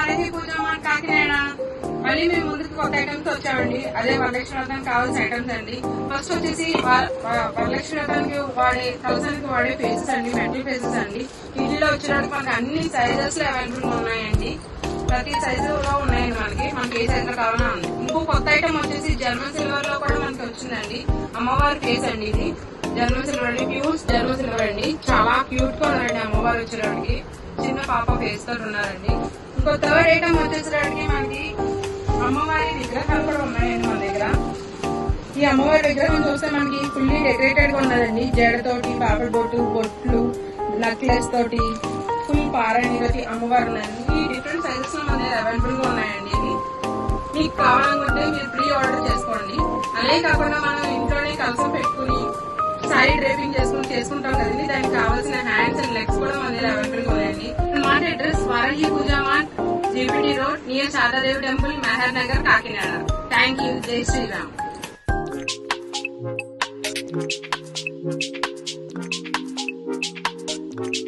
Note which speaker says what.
Speaker 1: వారాహి పూజ మన కాకినాడ. మళ్ళీ మేము ముందుకు కొత్త ఐటమ్స్ వచ్చామండి. అదే వరలక్ష్మి వ్రతానికి కావాల్సిన ఐటమ్స్ అండి. ఫస్ట్ వచ్చేసి వరలక్ష్మి వ్రతానికి వాడే కలసానికి వాడే ఫేసెస్ అండి, మెటల్ ఫేసెస్ అండి. వీటిలో వచ్చేటప్పుడు మనకి అన్ని సైజెస్ లో అవైలబుల్ గా ఉన్నాయండి. ప్రతి సైజు లో ఉన్నాయండి. మనకి ఏ సైజ్ లో కావాలన్నా ఉంది. ఇంకో కొత్త ఐటమ్ వచ్చేసి జర్మన్ సిల్వర్ లో కూడా మనకి వచ్చిందండి. అమ్మవారి ఫేస్ అండి. ఇది జర్మన్ సిల్వర్ అండి, ప్యూర్ జర్మన్ సిల్వర్ అండి. చాలా క్యూట్ గా ఉన్నారండి అమ్మవారు వచ్చేటప్పటికి. చిన్న పాప ఫేస్ తోటి ఉన్నారండి. ఇంకో థర్డ్ ఐటమ్ వచ్చేసరికి మనకి అమ్మవారి విగ్రహాలు కూడా ఉన్నాయండి మన దగ్గర. ఈ అమ్మవారి విగ్రహం చూస్తే మనకి ఫుల్లీ డెకరేటెడ్ గా ఉన్నదండి. జడతోటి, పాపల బొట్లు, నెక్లెస్ తోటి, ఫుల్ పారాయణతోటి అమ్మవారు ఉన్నాయండి. ఈ డిఫరెంట్ సైజెస్ లో మన దగ్గర అవైలబుల్ గా ఉన్నాయండి. ఇది మీకు కావాలనుకుంటే మీరు ప్రీ ఆర్డర్ చేసుకోండి. అదే కాకుండా మనం ఇంట్లోనే కలసం పెట్టుకుని సారీ డ్రైపింగ్ చేసుకుంటాం కదండి. దానికి కావాల్సిన హ్యాండ్స్ అండ్ లెగ్స్ కూడా మన దగ్గర అవైలబుల్ గా ఉన్నాయండి. మా address Varahi Puja mart, GPT road, near Sharadadevi temple, Mehar Nagar, Kakinada. Thank you. Jai Sriram.